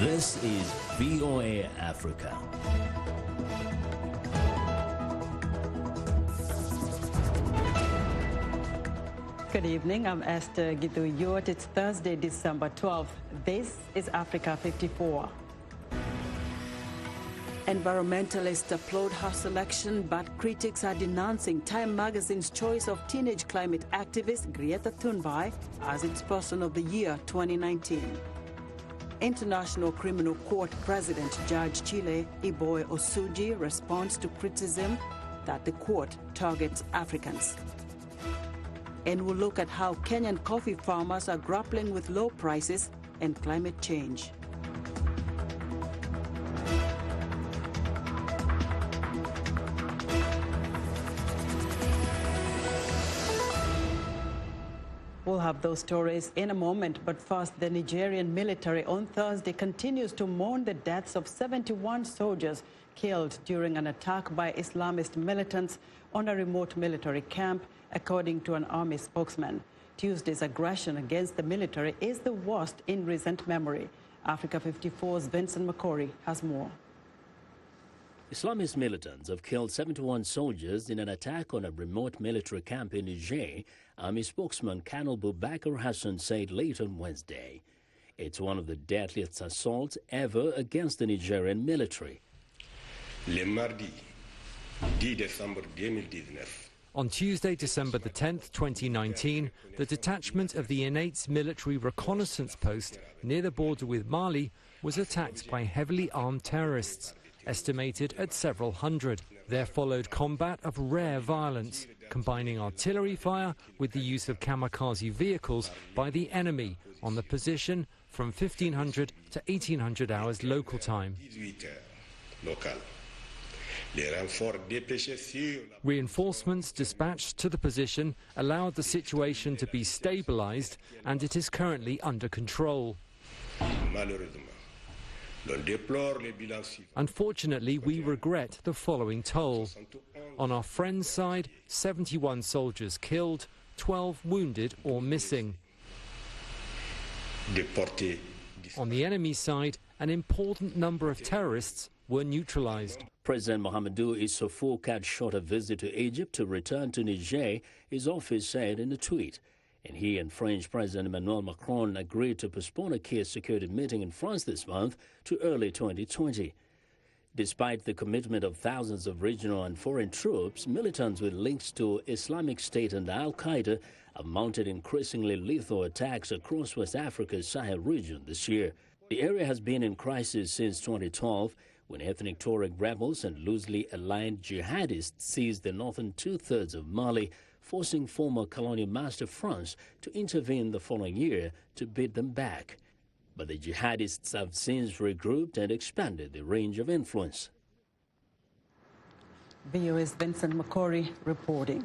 This is VOA Africa. Good evening, I'm Esther Giduyot. It's Thursday, December 12th. This is Africa 54. Environmentalists applaud her selection, but critics are denouncing Time magazine's choice of teenage climate activist Greta Thunberg as its Person of the Year 2019. International Criminal Court President Judge Chile Iboe Osuji responds to criticism that the court targets Africans. And we'll look at how Kenyan coffee farmers are grappling with low prices and climate change. We'll have those stories in a moment, but first, the Nigerian military on Thursday continues to mourn the deaths of 71 soldiers killed during an attack by Islamist militants on a remote military camp, according to an army spokesman. Tuesday's aggression against the military is the worst in recent memory. Africa 54's Vincent Makori has more. Islamist militants have killed 71 soldiers in an attack on a remote military camp in Niger, Army spokesman Colonel Boubacar Hassan said late on Wednesday. It's one of the deadliest assaults ever against the Nigerian military. Le mardi 10 décembre 2019. On Tuesday, December the 10th, 2019, the detachment of the Innate's military reconnaissance post near the border with Mali was attacked by heavily armed terrorists, estimated at several hundred. There followed combat of rare violence, combining artillery fire with the use of kamikaze vehicles by the enemy on the position from 1500 to 1800 hours local time. Reinforcements dispatched to the position allowed the situation to be stabilized, and it is currently under control. Unfortunately, we regret the following toll. On our friends' side, 71 soldiers killed, 12 wounded or missing. On the enemy's side, an important number of terrorists were neutralized. President Mahamadou Issoufou cut short a visit to Egypt to return to Niger, his office said in a tweet. And he and French President Emmanuel Macron agreed to postpone a key security meeting in France this month to early 2020. Despite the commitment of thousands of regional and foreign troops, militants with links to Islamic State and Al-Qaeda have mounted increasingly lethal attacks across West Africa's Sahel region this year. The area has been in crisis since 2012, when ethnic Tuareg rebels and loosely aligned jihadists seized the northern two-thirds of Mali, forcing former colonial master France to intervene the following year to beat them back. But the jihadists have since regrouped and expanded the range of influence. VOA's Vincent Makori reporting.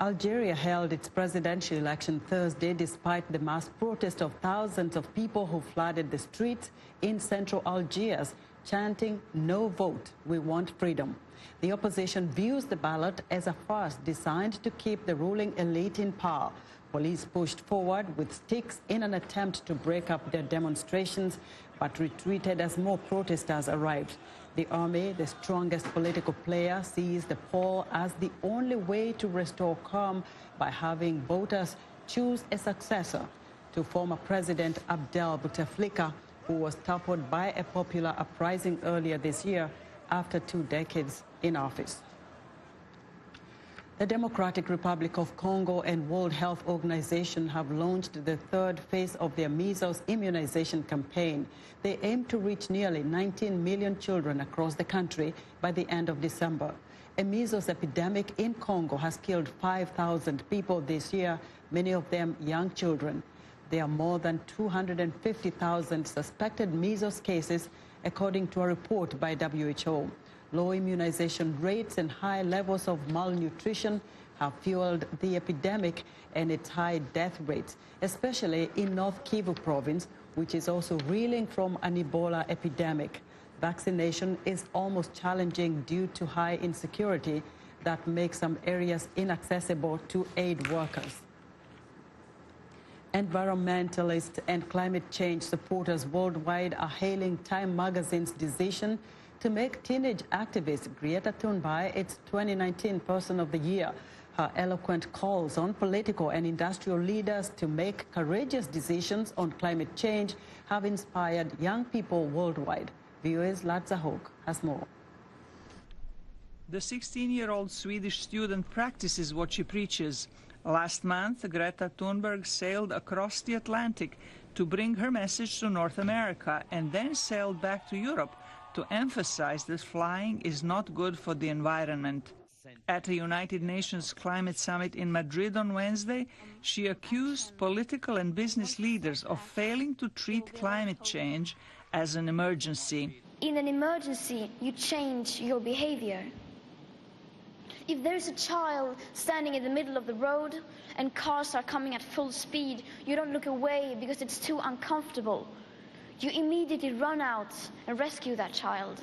Algeria held its presidential election Thursday despite the mass protest of thousands of people who flooded the streets in central Algiers, chanting, "No vote, we want freedom." The opposition views the ballot as a farce designed to keep the ruling elite in power. Police pushed forward with sticks in an attempt to break up their demonstrations, but retreated as more protesters arrived. The army, the strongest political player, sees the poll as the only way to restore calm by having voters choose a successor to former President Abdel Bouteflika, who was toppled by a popular uprising earlier this year after 2 decades in office. The Democratic Republic of Congo and World Health Organization have launched the third phase of their measles immunization campaign. They aim to reach nearly 19 million children across the country by the end of December. A measles epidemic in Congo has killed 5,000 people this year, many of them young children. There are more than 250,000 suspected measles cases, according to a report by WHO. Low immunization rates and high levels of malnutrition have fueled the epidemic and its high death rates, especially in North Kivu province, which is also reeling from an Ebola epidemic. Vaccination is almost challenging due to high insecurity that makes some areas inaccessible to aid workers. Environmentalists and climate change supporters worldwide are hailing Time magazine's decision to make teenage activist Greta Thunberg its 2019 Person of the Year. Her eloquent calls on political and industrial leaders to make courageous decisions on climate change have inspired young people worldwide. VOA's Latza Hook has more. The 16-year-old Swedish student practices what she preaches. Last month, Greta Thunberg sailed across the Atlantic to bring her message to North America and then sailed back to Europe to emphasize that flying is not good for the environment. At a United Nations climate summit in Madrid on Wednesday, she accused political and business leaders of failing to treat climate change as an emergency. In an emergency, you change your behavior. If there's a child standing in the middle of the road and cars are coming at full speed, you don't look away because it's too uncomfortable. You immediately run out and rescue that child.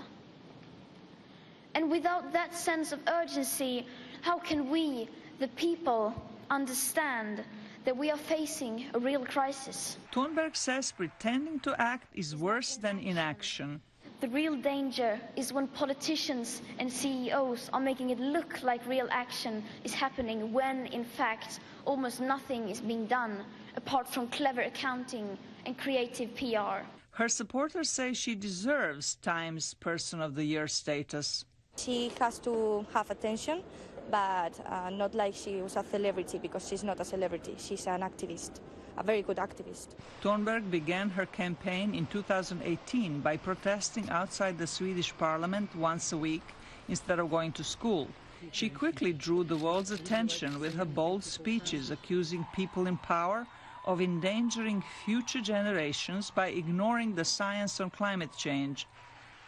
And without that sense of urgency, how can we, the people, understand that we are facing a real crisis? Thunberg says pretending to act is worse than inaction. The real danger is when politicians and CEOs are making it look like real action is happening when, in fact, almost nothing is being done, apart from clever accounting and creative PR. Her supporters say she deserves Time's Person of the Year status. She has to have attention, but not like she was a celebrity, because she's not a celebrity. She's an activist, a very good activist. Thunberg began her campaign in 2018 by protesting outside the Swedish parliament once a week instead of going to school. She quickly drew the world's attention with her bold speeches accusing people in power of endangering future generations by ignoring the science on climate change.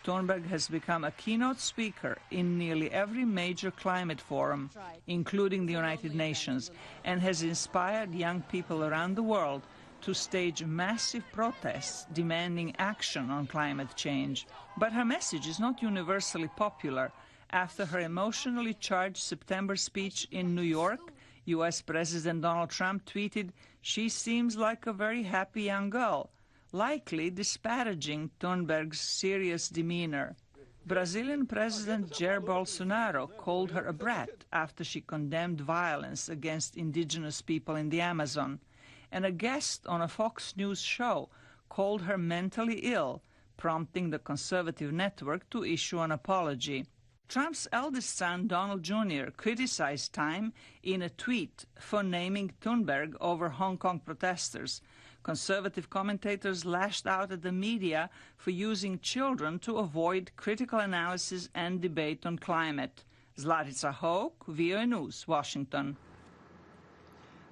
Thunberg has become a keynote speaker in nearly every major climate forum, including the United Nations, and has inspired young people around the world to stage massive protests demanding action on climate change. But her message is not universally popular. After her emotionally charged September speech in New York, US President Donald Trump tweeted, "She seems like a very happy young girl," likely disparaging Thunberg's serious demeanor. Brazilian President Jair Bolsonaro called her a brat after she condemned violence against indigenous people in the Amazon, and a guest on a Fox News show called her mentally ill, prompting the conservative network to issue an apology. Trump's eldest son, Donald Jr., criticized Time in a tweet for naming Thunberg over Hong Kong protesters. Conservative commentators lashed out at the media for using children to avoid critical analysis and debate on climate. Zlatica Hoke, VOA News, Washington.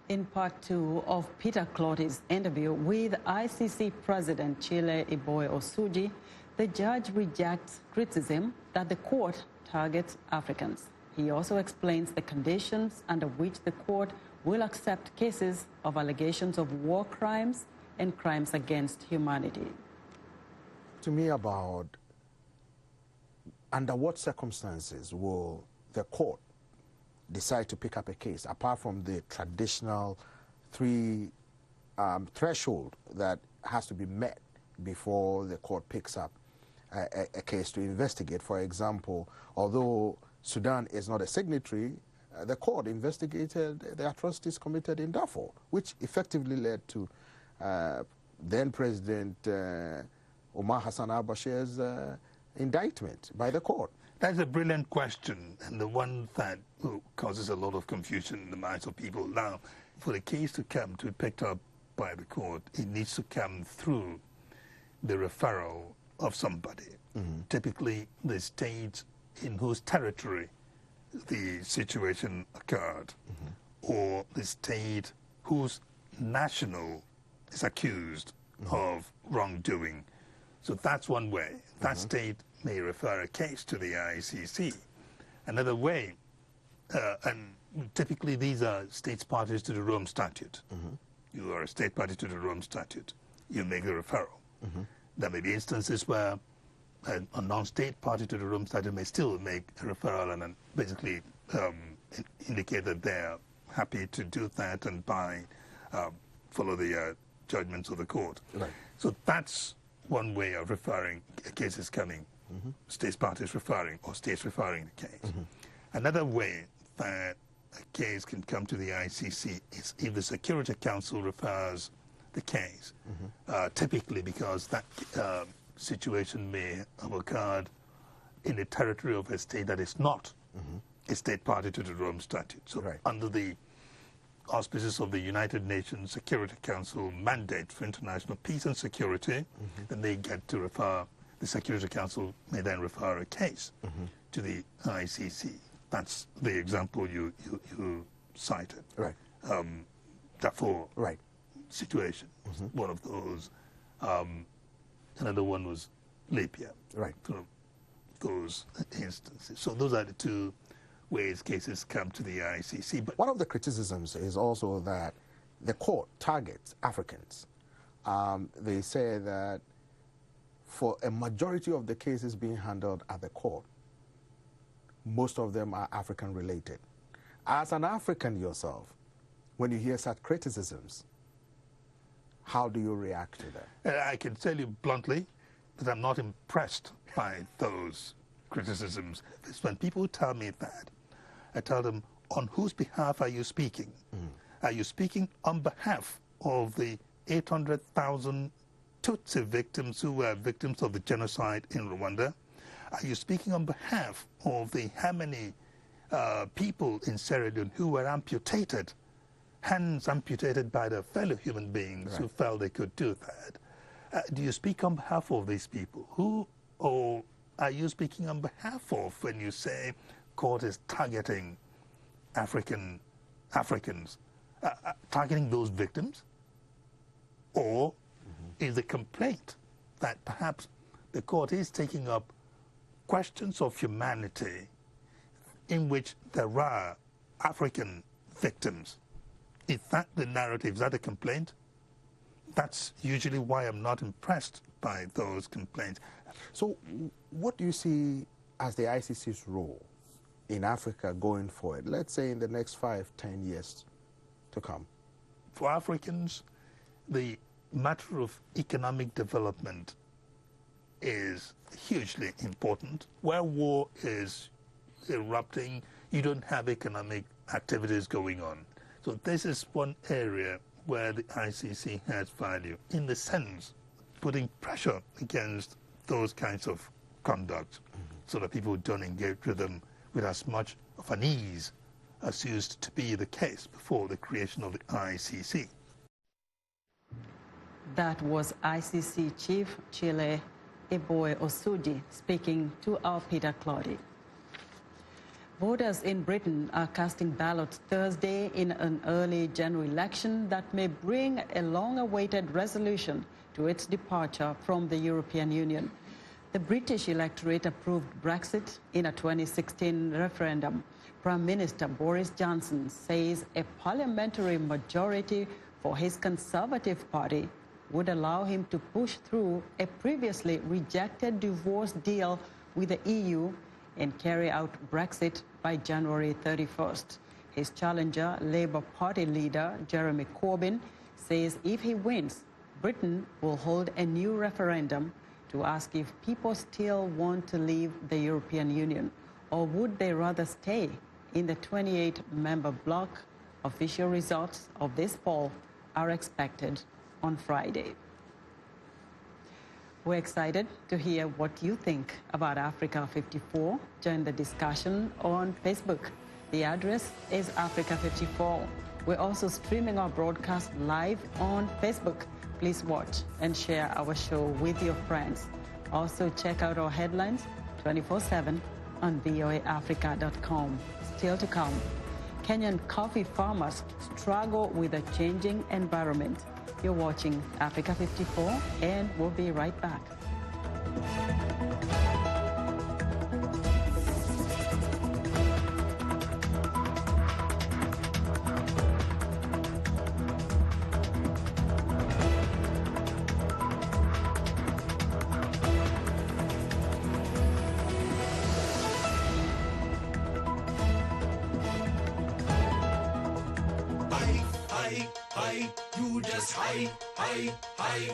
In part two of Peter Clotty's interview with ICC President Chile Iboe Osuji, the judge rejects criticism that the court targets Africans. He also explains the conditions under which the court will accept cases of allegations of war crimes and crimes against humanity. To me, about under what circumstances will the court decide to pick up a case, apart from the traditional three threshold that has to be met before the court picks up a case to investigate. For example, although Sudan is not a signatory, the court investigated the atrocities committed in Darfur, which effectively led to then President Omar Hassan al-Bashir's indictment by the court. That's a brilliant question, and the one that causes a lot of confusion in the minds of people. Now, for the case to come to be picked up by the court, it needs to come through the referral of somebody, typically the state in whose territory the situation occurred, or the state whose national is accused of wrongdoing. So that's one way. That state may refer a case to the ICC. Another way, and typically these are states parties to the Rome Statute. You are a state party to the Rome Statute. You make the referral. There may be instances where a non-state party to the Rome Statute may still make a referral and basically indicate that they're happy to do that and by follow the judgments of the court. Right. So that's one way of referring a case is coming, states parties referring, or states referring the case. Another way that a case can come to the ICC is if the Security Council refers the case, typically because that situation may have occurred in the territory of a state that is not a state party to the Rome Statute. So under the auspices of the United Nations Security Council mandate for international peace and security, then they get to refer, the Security Council may then refer a case to the ICC. That's the example you cited. Right. Darfur situation was one of those. Another one was Libya. Right. So those instances. So those are the two ways cases come to the ICC. But one of the criticisms is also that the court targets Africans. They say that for a majority of the cases being handled at the court, most of them are African related. As an African yourself, when you hear such criticisms, how do you react to that? I can tell you bluntly that I'm not impressed by those criticisms. It's when people tell me that, I tell them, on whose behalf are you speaking? Are you speaking on behalf of the 800,000 Tutsi victims who were victims of the genocide in Rwanda? Are you speaking on behalf of the how many people in Sierra Leone who were amputated, hands amputated by their fellow human beings who felt they could do that? Do you speak on behalf of these people? Who or are you speaking on behalf of when you say court is targeting Africans, targeting those victims? Or is the complaint that perhaps the court is taking up questions of humanity in which there are African victims? Is that the narrative? Is that a complaint? That's usually why I'm not impressed by those complaints. So what do you see as the ICC's role in Africa going forward, let's say in the next 5, 10 years to come? For Africans, the matter of economic development is hugely important. Where war is erupting, you don't have economic activities going on. So this is one area where the ICC has value, in the sense putting pressure against those kinds of conduct so that people don't engage with them with as much of an ease as used to be the case before the creation of the ICC. That was ICC Chief Chile Eboe Osuji speaking to our Peter Claudy. Voters in Britain are casting ballots Thursday in an early general election that may bring a long-awaited resolution to its departure from the European Union. The British electorate approved Brexit in a 2016 referendum. Prime Minister Boris Johnson says a parliamentary majority for his Conservative Party would allow him to push through a previously rejected divorce deal with the EU and carry out Brexit by January 31st. His challenger, Labour Party leader Jeremy Corbyn, says if he wins, Britain will hold a new referendum to ask if people still want to leave the European Union, or would they rather stay in the 28-member bloc. Official results of this poll are expected on Friday. We're excited to hear what you think about Africa 54. Join the discussion on Facebook. The address is Africa 54. We're also streaming our broadcast live on Facebook. Please watch and share our show with your friends. Also check out our headlines 24/7 on voaafrica.com. Still to come, Kenyan coffee farmers struggle with a changing environment. You're watching Africa 54, and we'll be right back. high, you just high, high, high.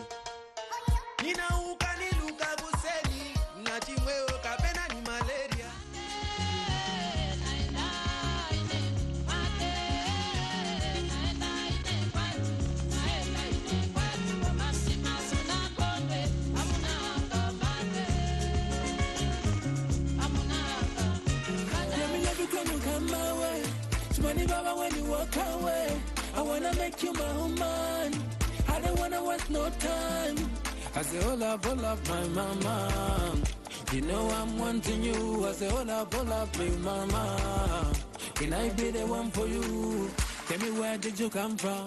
Nina ukani luka buseni, nachimweo kapena ni malaria. When you walk away, I wanna make you my woman. I don't wanna waste no time. I say, hold up, my mama. You know I'm wanting you. I say, hold up, my mama. Can I be the one for you? Tell me, where did you come from?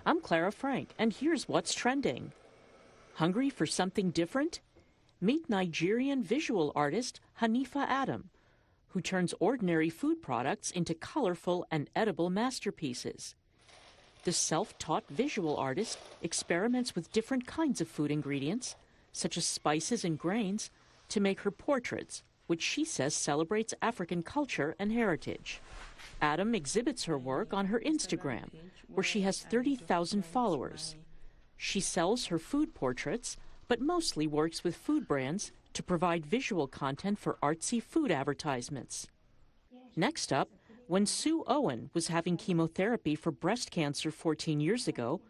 I'm Clara Frank, and here's what's trending. Hungry for something different? Meet Nigerian visual artist Hanifa Adam, who turns ordinary food products into colorful and edible masterpieces. The self-taught visual artist experiments with different kinds of food ingredients, such as spices and grains, to make her portraits, which she says celebrates African culture and heritage. Adam exhibits her work on her Instagram, where she has 30,000 followers. She sells her food portraits, but mostly works with food brands to provide visual content for artsy food advertisements. Next up, when Sue Owen was having chemotherapy for breast cancer 14 years ago,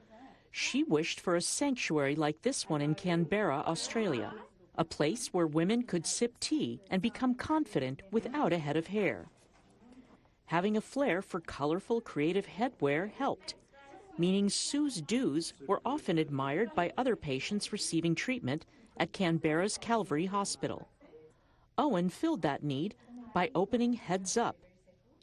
she wished for a sanctuary like this one in Canberra, Australia, a place where women could sip tea and become confident without a head of hair. Having a flair for colorful, creative headwear helped, meaning Sue's do's were often admired by other patients receiving treatment at Canberra's Calvary Hospital. Owen filled that need by opening Heads Up.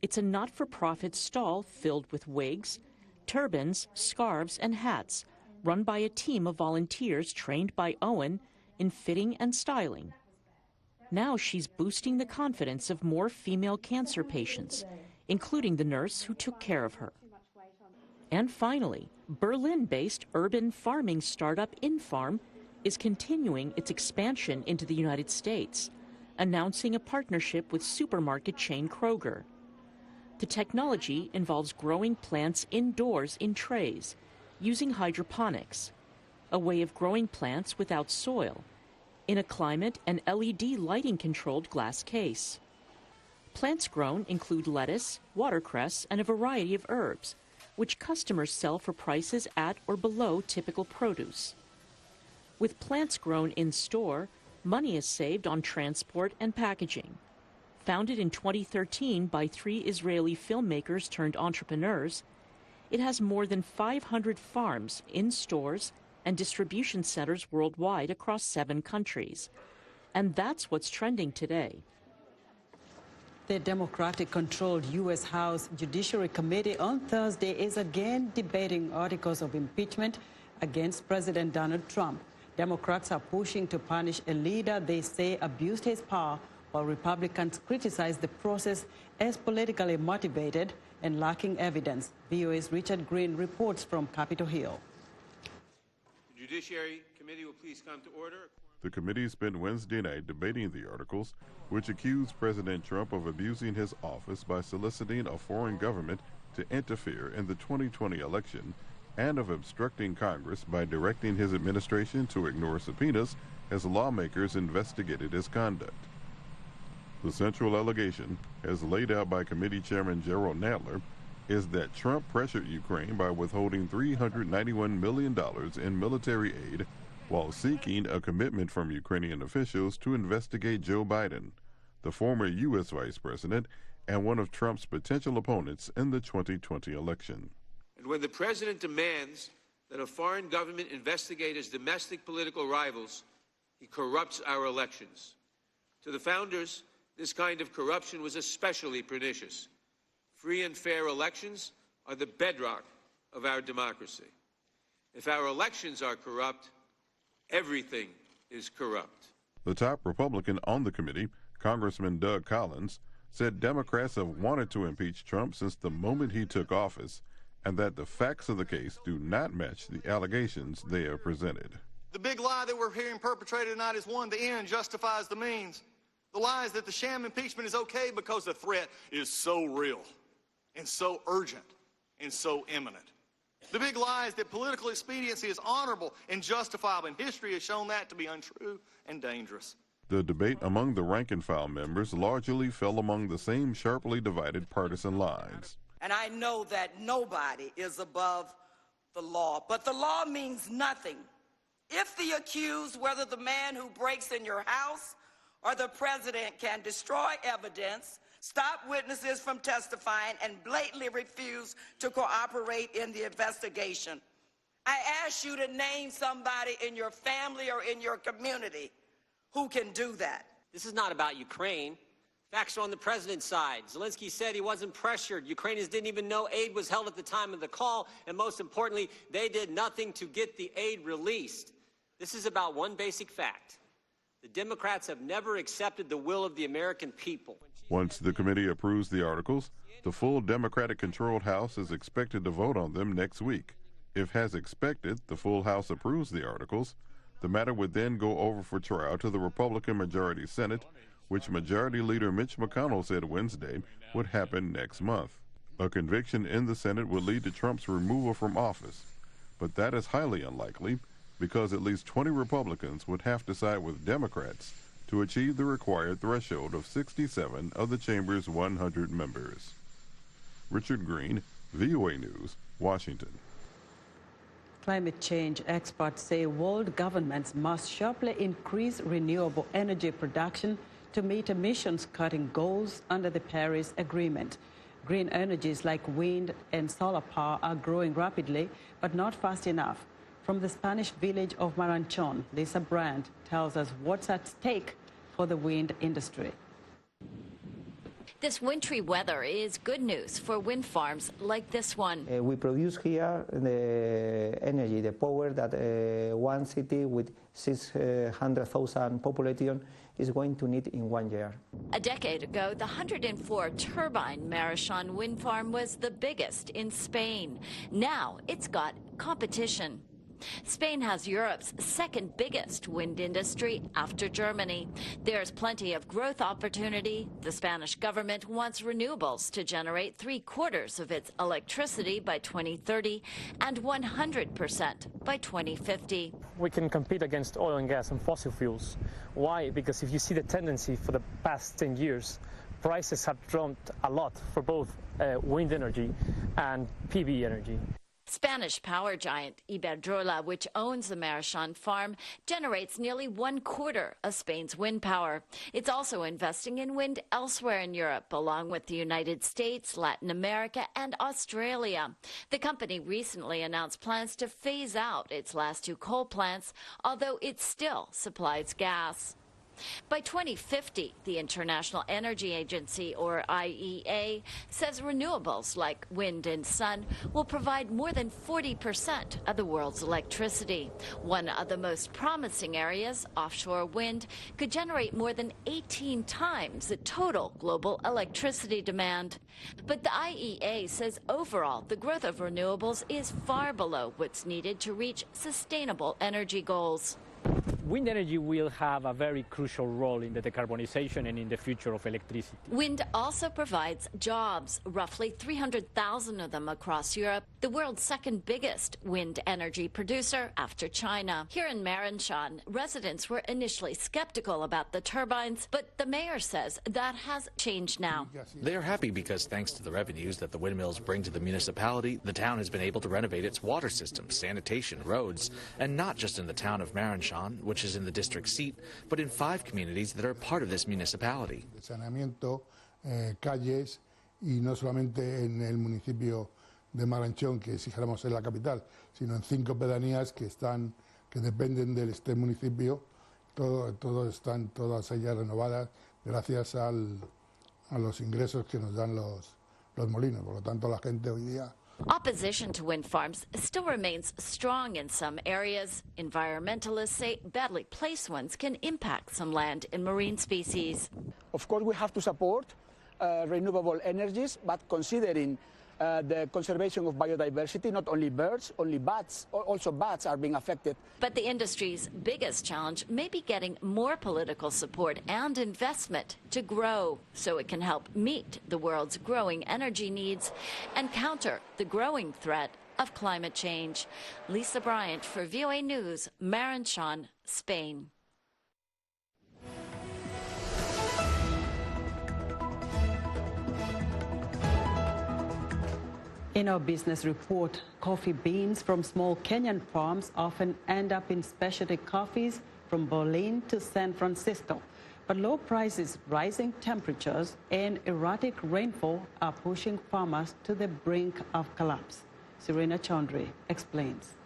It's a not-for-profit stall filled with wigs, turbans, scarves, and hats, run by a team of volunteers trained by Owen in fitting and styling. Now she's boosting the confidence of more female cancer patients, including the nurse who took care of her. And finally, Berlin-based urban farming startup InFarm is continuing its expansion into the United States, announcing a partnership with supermarket chain Kroger. The technology involves growing plants indoors in trays, using hydroponics, a way of growing plants without soil, in a climate and LED lighting-controlled glass case. Plants grown include lettuce, watercress, and a variety of herbs, which customers sell for prices at or below typical produce. With plants grown in-store, money is saved on transport and packaging. Founded in 2013 by 3 Israeli filmmakers turned entrepreneurs, it has more than 500 farms in stores and distribution centers worldwide across 7 countries. And that's what's trending today. The Democratic-controlled U.S. House Judiciary Committee on Thursday is again debating articles of impeachment against President Donald Trump. Democrats are pushing to punish a leader they say abused his power, while Republicans criticize the process as politically motivated and lacking evidence. VOA's Richard Green reports from Capitol Hill. The Judiciary Committee will please come to order. The committee spent Wednesday night debating the articles, which accuse President Trump of abusing his office by soliciting a foreign government to interfere in the 2020 election and of obstructing Congress by directing his administration to ignore subpoenas as lawmakers investigated his conduct. The central allegation, as laid out by Committee Chairman Gerald Nadler, is that Trump pressured Ukraine by withholding $391 million in military aid while seeking a commitment from Ukrainian officials to investigate Joe Biden, the former U.S. Vice President and one of Trump's potential opponents in the 2020 election. And when the President demands that a foreign government investigate his domestic political rivals, he corrupts our elections. To the founders, this kind of corruption was especially pernicious. Free and fair elections are the bedrock of our democracy. If our elections are corrupt, everything is corrupt. The top Republican on the committee, Congressman Doug Collins, said Democrats have wanted to impeach Trump since the moment he took office, and that the facts of the case do not match the allegations they have presented. The big lie that we're hearing perpetrated tonight is one, the end justifies the means. The lie is that the sham impeachment is okay because the threat is so real and so urgent and so imminent. The big lie is that political expediency is honorable and justifiable, and history has shown that to be untrue and dangerous. The debate among the rank-and-file members largely fell among the same sharply divided partisan lines. And I know that nobody is above the law, but the law means nothing if the accused, whether the man who breaks in your house or the president, can destroy evidence, stop witnesses from testifying, and blatantly refuse to cooperate in the investigation. I ask you to name somebody in your family or in your community who can do that. This is not about Ukraine. Facts are on the president's side. Zelensky said he wasn't pressured. Ukrainians didn't even know aid was held at the time of the call, and most importantly, they did nothing to get the aid released. This is about one basic fact. The Democrats have never accepted the will of the American people. Once the committee approves the articles, the full Democratic-controlled House is expected to vote on them next week. If, as expected, the full House approves the articles, the matter would then go over for trial to the Republican-majority Senate, which Majority Leader Mitch McConnell said Wednesday would happen next month. A conviction in the Senate would lead to Trump's removal from office, but that is highly unlikely because at least 20 Republicans would have to side with Democrats to achieve the required threshold of 67 of the chamber's 100 members. Richard Green, VOA News, Washington. Climate change experts say world governments must sharply increase renewable energy production to meet emissions-cutting goals under the Paris Agreement. Green energies like wind and solar power are growing rapidly, but not fast enough. From the Spanish village of Maranchon, Lisa Brandt tells us what's at stake for the wind industry. This wintry weather is good news for wind farms like this one. We produce here the energy, the power that one city with 600,000 population is going to need in 1 year. A decade ago, the 104-turbine Maranchon wind farm was the biggest in Spain. Now it's got competition. Spain has Europe's second biggest wind industry after Germany. There's plenty of growth opportunity. The Spanish government wants renewables to generate 3/4 of its electricity by 2030 and 100% by 2050. We can compete against oil and gas and fossil fuels. Why? Because if you see the tendency for the past 10 years, prices have dropped a lot for both wind energy and PV energy. Spanish power giant Iberdrola, which owns the Maranchon farm, generates nearly 1/4 of Spain's wind power. It's also investing in wind elsewhere in Europe, along with the United States, Latin America, and Australia. The company recently announced plans to phase out its last 2 coal plants, although it still supplies gas. By 2050, the International Energy Agency, or IEA, says renewables like wind and sun will provide more than 40% of the world's electricity. One of the most promising areas, offshore wind, could generate more than 18 times the total global electricity demand. But the IEA says overall, the growth of renewables is far below what's needed to reach sustainable energy goals. Wind energy will have a very crucial role in the decarbonization and in the future of electricity. Wind also provides jobs, roughly 300,000 of them across Europe, the world's second biggest wind energy producer after China. Here in Maranchon, residents were initially skeptical about the turbines, but the mayor says that has changed now. They are happy because thanks to the revenues that the windmills bring to the municipality, the town has been able to renovate its water system, sanitation, roads, and not just in the town of Maranchon, which is in the district seat, but in 5 communities that are part of this municipality. Saneamiento, calles, y no solamente en el municipio de Maranchón, que si dijéramos en la capital, sino en 5 pedanías que dependen de este municipio, están todas ellas renovadas gracias a los ingresos que nos dan los molinos. Por lo tanto, la gente hoy día Opposition to wind farms still remains strong in some areas. Environmentalists say badly placed ones can impact some land and marine species. Of course, we have to support renewable energies, but considering the conservation of biodiversity, not only birds, only bats, also bats are being affected. But the industry's biggest challenge may be getting more political support and investment to grow so it can help meet the world's growing energy needs and counter the growing threat of climate change. Lisa Bryant for VOA News, Maranchon, Spain. In our business report, coffee beans from small Kenyan farms often end up in specialty coffees from Berlin to San Francisco. But low prices, rising temperatures, and erratic rainfall are pushing farmers to the brink of collapse. Serena Chaudhry explains.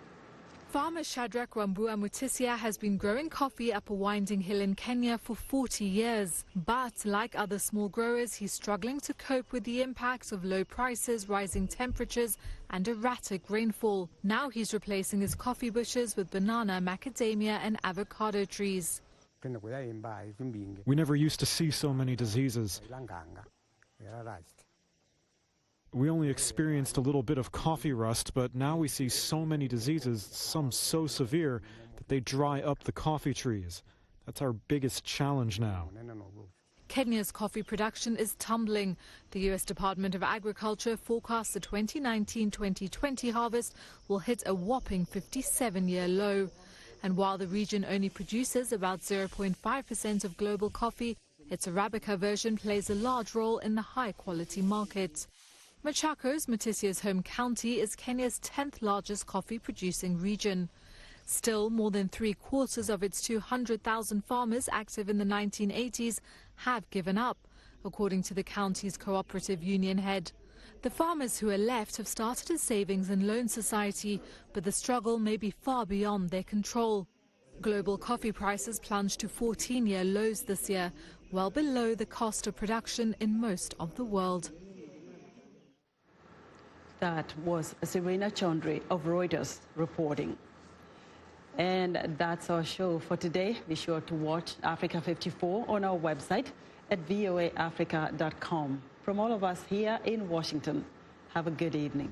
Farmer Shadrach Wambua Mutisia has been growing coffee up a winding hill in Kenya for 40 years. But like other small growers, he's struggling to cope with the impacts of low prices, rising temperatures and erratic rainfall. Now he's replacing his coffee bushes with banana, macadamia and avocado trees. We never used to see so many diseases. We only experienced a little bit of coffee rust, but now we see so many diseases, some so severe that they dry up the coffee trees. That's our biggest challenge now. Kenya's coffee production is tumbling. The U.S. Department of Agriculture forecasts the 2019-2020 harvest will hit a whopping 57-year low. And while the region only produces about 0.5% of global coffee, its Arabica version plays a large role in the high-quality market. Machakos, Mutisia's home county, is Kenya's 10th largest coffee-producing region. Still, more than three-quarters of its 200,000 farmers active in the 1980s have given up, according to the county's cooperative union head. The farmers who are left have started a savings and loan society, but the struggle may be far beyond their control. Global coffee prices plunged to 14-year lows this year, well below the cost of production in most of the world. That was Serena Chaudhry of Reuters reporting. And that's our show for today. Be sure to watch Africa 54 on our website at voaafrica.com. From all of us here in Washington, have a good evening.